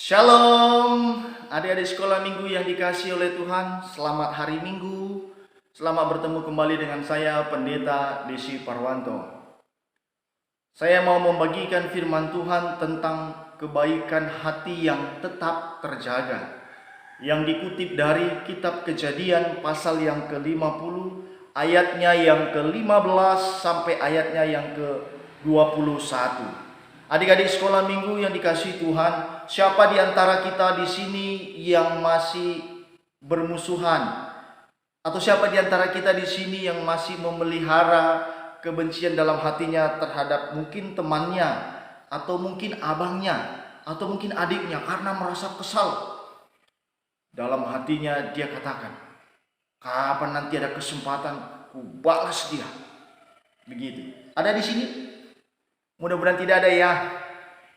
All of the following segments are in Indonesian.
Shalom, adik-adik sekolah minggu yang dikasihi oleh Tuhan. Selamat hari Minggu. Selamat bertemu kembali dengan saya, Pendeta Desi Parwanto. Saya mau membagikan firman Tuhan tentang kebaikan hati yang tetap terjaga, yang dikutip dari kitab Kejadian pasal yang ke-50, ayatnya yang ke-15 sampai ayatnya yang ke-21. Adik-adik sekolah minggu yang dikasihi Tuhan, siapa di antara kita di sini yang masih bermusuhan? Atau siapa di antara kita di sini yang masih memelihara kebencian dalam hatinya terhadap mungkin temannya, atau mungkin abangnya, atau mungkin adiknya karena merasa kesal? Dalam hatinya dia katakan, kapan nanti ada kesempatan ku balas dia. Begitu. Ada di sini? Mudah-mudahan tidak ada ya.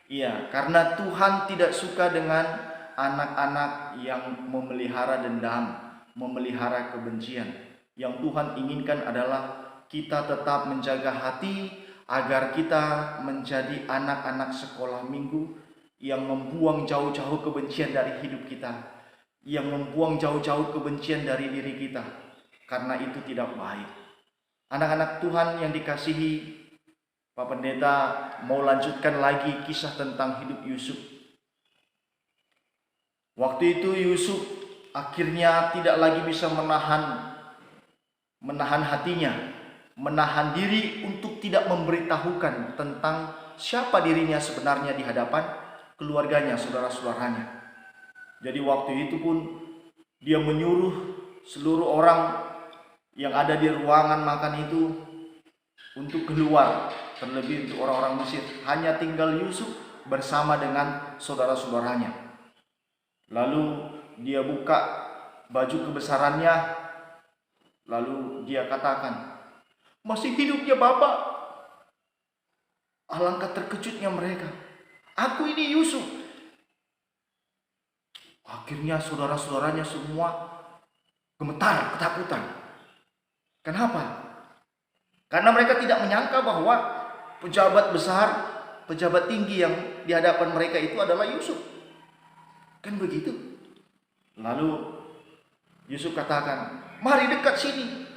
Iya, karena Tuhan tidak suka dengan anak-anak yang memelihara dendam, memelihara kebencian. Yang Tuhan inginkan adalah kita tetap menjaga hati agar kita menjadi anak-anak sekolah minggu yang membuang jauh-jauh kebencian dari hidup kita, yang membuang jauh-jauh kebencian dari diri kita, karena itu tidak baik. Anak-anak Tuhan yang dikasihi, Pak Pendeta mau lanjutkan lagi kisah tentang hidup Yusuf. Waktu itu Yusuf akhirnya tidak lagi bisa menahan hatinya, menahan diri untuk tidak memberitahukan tentang siapa dirinya sebenarnya di hadapan keluarganya, saudara-saudaranya. Jadi waktu itu pun dia menyuruh seluruh orang yang ada di ruangan makan itu untuk keluar, terlebih untuk orang-orang Mesir. Hanya tinggal Yusuf bersama dengan saudara-saudaranya. Lalu dia buka baju kebesarannya, lalu dia katakan, masih hidupnya Bapak. Alangkah terkejutnya mereka, aku ini Yusuf. Akhirnya saudara-saudaranya semua gemetar, ketakutan. Kenapa? Karena mereka tidak menyangka bahwa pejabat besar, pejabat tinggi yang di hadapan mereka itu adalah Yusuf. Kan begitu. Lalu Yusuf katakan, mari dekat sini.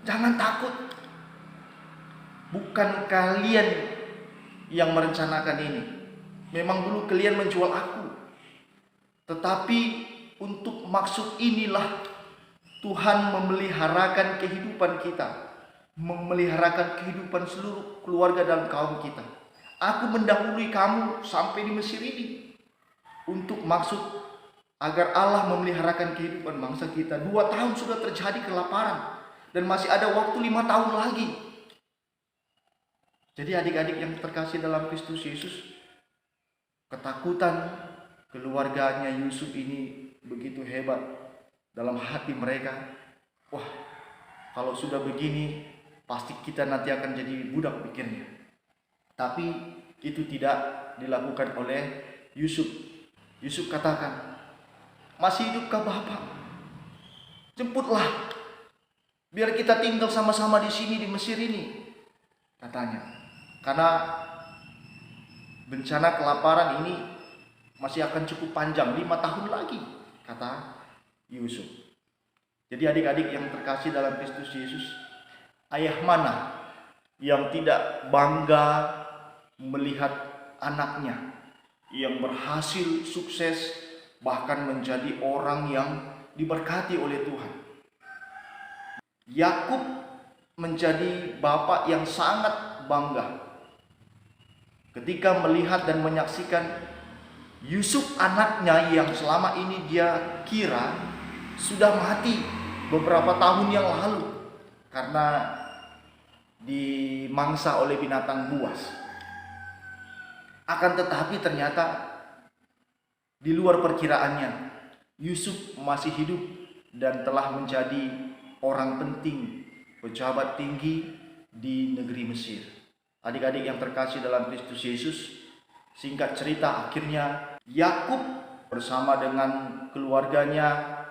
Jangan takut. Bukan kalian yang merencanakan ini. Memang dulu kalian menjual aku. Tetapi untuk maksud inilah Tuhan memeliharakan kehidupan kita, memeliharakan kehidupan seluruh keluarga dan kaum kita. Aku mendahului kamu sampai di Mesir ini untuk maksud agar Allah memeliharakan kehidupan bangsa kita. 2 tahun sudah terjadi kelaparan dan masih ada waktu 5 tahun lagi. Jadi adik-adik yang terkasih dalam Kristus Yesus, ketakutan keluarganya Yusuf ini begitu hebat dalam hati mereka. Wah, kalau sudah begini pasti kita nanti akan jadi budak pikirnya. Tapi itu tidak dilakukan oleh Yusuf. Yusuf katakan, masih hidupkah Bapak? Jemputlah, biar kita tinggal sama-sama di sini di Mesir ini, katanya. Karena bencana kelaparan ini masih akan cukup panjang, 5 tahun lagi, kata Yusuf. Jadi adik-adik yang terkasih dalam Kristus Yesus, ayah mana yang tidak bangga melihat anaknya yang berhasil sukses, bahkan menjadi orang yang diberkati oleh Tuhan. Yakub menjadi bapak yang sangat bangga ketika melihat dan menyaksikan Yusuf anaknya yang selama ini dia kira sudah mati beberapa tahun yang lalu karena dimangsa oleh binatang buas. Akan tetapi ternyata di luar perkiraannya, Yusuf masih hidup dan telah menjadi orang penting, pejabat tinggi di negeri Mesir. Adik-adik yang terkasih dalam Kristus Yesus, singkat cerita akhirnya Yakub bersama dengan keluarganya,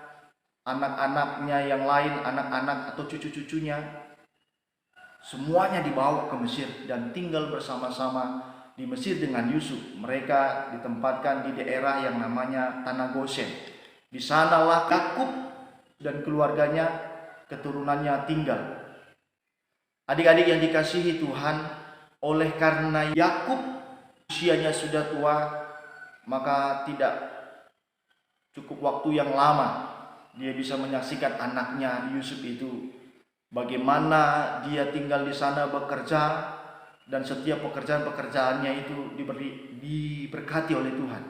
anak-anaknya yang lain, anak-anak atau cucu-cucunya, semuanya dibawa ke Mesir dan tinggal bersama-sama di Mesir dengan Yusuf. Mereka ditempatkan di daerah yang namanya Tanah Gosen. Di sanalah Yakub dan keluarganya, keturunannya tinggal. Adik-adik yang dikasihi Tuhan, oleh karena Yakub usianya sudah tua, maka tidak cukup waktu yang lama dia bisa menyaksikan anaknya Yusuf itu bagaimana dia tinggal di sana bekerja, dan setiap pekerjaan-pekerjaannya itu diberkati oleh Tuhan.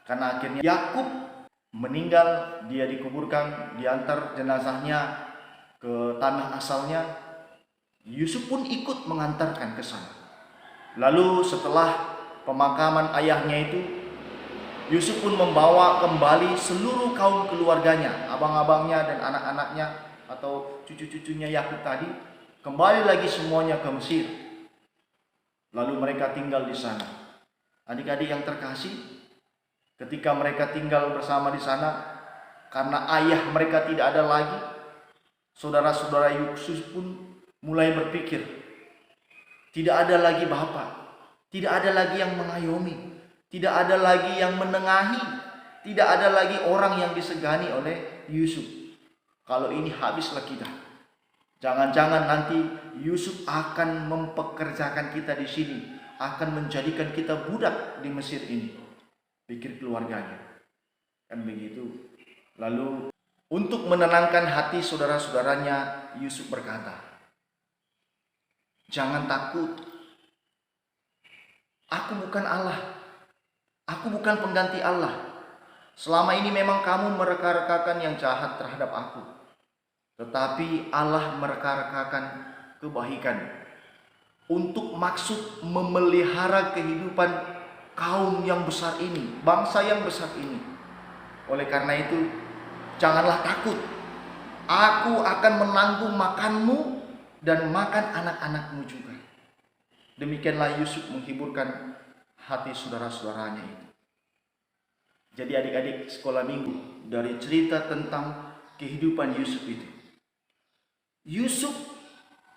Karena akhirnya Yakub meninggal, dia dikuburkan, diantar jenazahnya ke tanah asalnya. Yusuf pun ikut mengantarkan ke sana. Lalu setelah pemakaman ayahnya itu, Yusuf pun membawa kembali seluruh kaum keluarganya, abang-abangnya dan anak-anaknya atau cucu-cucunya Yakub tadi, kembali lagi semuanya ke Mesir. Lalu mereka tinggal di sana. Adik-adik yang terkasih, ketika mereka tinggal bersama di sana, karena ayah mereka tidak ada lagi, saudara-saudara Yusuf pun mulai berpikir, tidak ada lagi bapak, tidak ada lagi yang mengayomi, tidak ada lagi yang menengahi, tidak ada lagi orang yang disegani oleh Yusuf. Kalau ini habislah kita. Jangan-jangan nanti Yusuf akan mempekerjakan kita di sini, akan menjadikan kita budak di Mesir ini. Pikir keluarganya. Kan begitu. Lalu untuk menenangkan hati saudara-saudaranya, Yusuf berkata, "Jangan takut. Aku bukan Allah. Aku bukan pengganti Allah. Selama ini memang kamu mereka-rekakan yang jahat terhadap aku. Tetapi Allah mereka-rekakan kebaikan untuk maksud memelihara kehidupan kaum yang besar ini, bangsa yang besar ini. Oleh karena itu, janganlah takut. Aku akan menanggung makanmu dan makan anak-anakmu juga." Demikianlah Yusuf menghiburkan hati saudara-saudaranya itu. Jadi adik-adik sekolah minggu, dari cerita tentang kehidupan Yusuf itu, Yusuf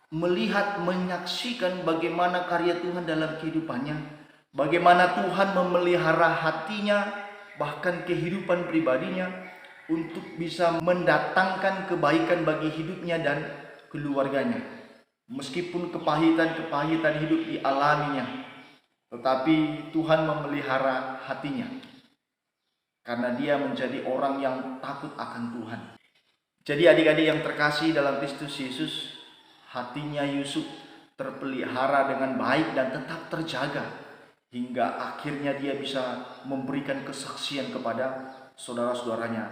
melihat, menyaksikan bagaimana karya Tuhan dalam kehidupannya, bagaimana Tuhan memelihara hatinya, bahkan kehidupan pribadinya, untuk bisa mendatangkan kebaikan bagi hidupnya dan keluarganya. Meskipun kepahitan-kepahitan hidup dialaminya, tetapi Tuhan memelihara hatinya, karena dia menjadi orang yang takut akan Tuhan. Jadi adik-adik yang terkasih dalam Kristus Yesus, hatinya Yusuf terpelihara dengan baik dan tetap terjaga, hingga akhirnya dia bisa memberikan kesaksian kepada saudara-saudaranya.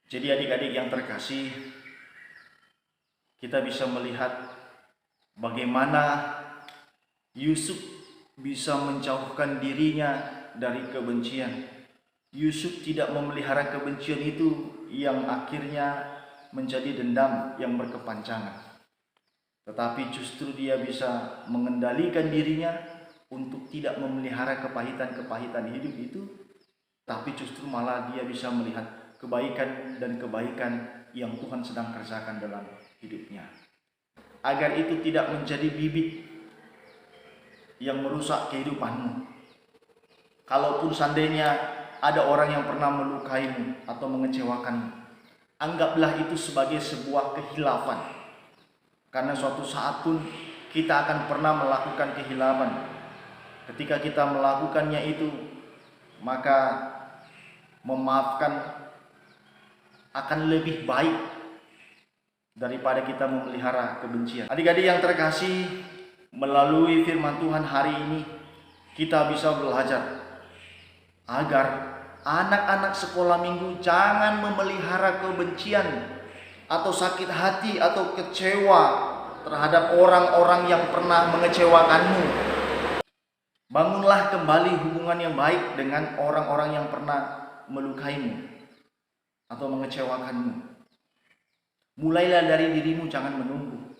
Jadi adik-adik yang terkasih, kita bisa melihat bagaimana Yusuf bisa menjauhkan dirinya dari kebencian. Yusuf tidak memelihara kebencian itu yang akhirnya menjadi dendam yang berkepanjangan, tetapi justru dia bisa mengendalikan dirinya untuk tidak memelihara kepahitan-kepahitan hidup itu, tapi justru malah dia bisa melihat kebaikan dan kebaikan yang Tuhan sedang kerjakan dalam hidupnya, agar itu tidak menjadi bibit yang merusak kehidupanmu. Kalaupun seandainya ada orang yang pernah melukaimu atau mengecewakanmu, anggaplah itu sebagai sebuah kehilafan. Karena suatu saat pun kita akan pernah melakukan kehilafan. Ketika kita melakukannya itu, maka memaafkan akan lebih baik daripada kita memelihara kebencian. Adik-adik yang terkasih, melalui firman Tuhan hari ini kita bisa belajar agar anak-anak sekolah minggu jangan memelihara kebencian atau sakit hati atau kecewa terhadap orang-orang yang pernah mengecewakanmu. Bangunlah kembali hubungan yang baik dengan orang-orang yang pernah melukaimu atau mengecewakanmu. Mulailah dari dirimu, jangan menunggu.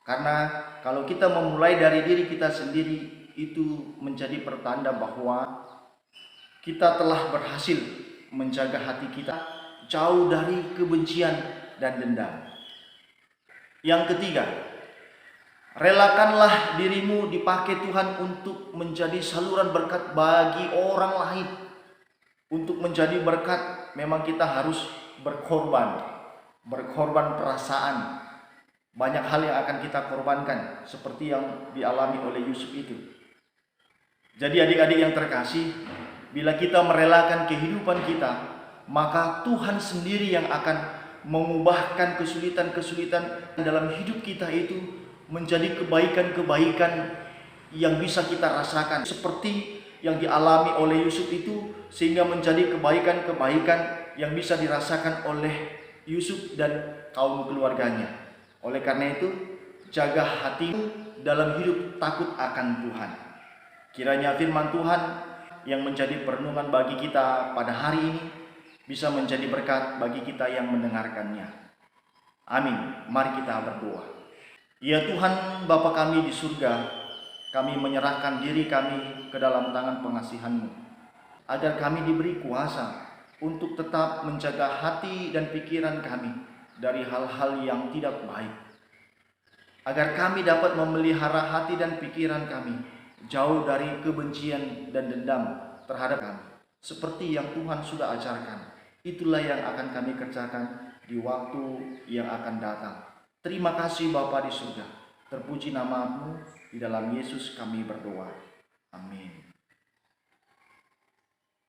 Karena kalau kita memulai dari diri kita sendiri, itu menjadi pertanda bahwa kita telah berhasil menjaga hati kita jauh dari kebencian dan dendam. Yang ketiga, Relakanlah dirimu dipakai Tuhan untuk menjadi saluran berkat bagi orang lain. Untuk menjadi berkat memang kita harus berkorban. Berkorban perasaan. Banyak hal yang akan kita korbankan seperti yang dialami oleh Yusuf itu. Jadi adik-adik yang terkasih, bila kita merelakan kehidupan kita, maka Tuhan sendiri yang akan mengubahkan kesulitan-kesulitan dalam hidup kita itu menjadi kebaikan-kebaikan yang bisa kita rasakan seperti yang dialami oleh Yusuf itu, sehingga menjadi kebaikan-kebaikan yang bisa dirasakan oleh Yusuf dan kaum keluarganya. Oleh karena itu, jaga hatimu dalam hidup takut akan Tuhan. Kiranya firman Tuhan yang menjadi perenungan bagi kita pada hari ini bisa menjadi berkat bagi kita yang mendengarkannya. Amin. Mari kita berdoa. Ya Tuhan, Bapa kami di surga, kami menyerahkan diri kami ke dalam tangan pengasihan-Mu, agar kami diberi kuasa untuk tetap menjaga hati dan pikiran kami dari hal-hal yang tidak baik, agar kami dapat memelihara hati dan pikiran kami jauh dari kebencian dan dendam terhadap kami, seperti yang Tuhan sudah ajarkan. Itulah yang akan kami kerjakan di waktu yang akan datang. Terima kasih Bapa di surga. Terpuji nama-Mu, di dalam Yesus kami berdoa. Amin.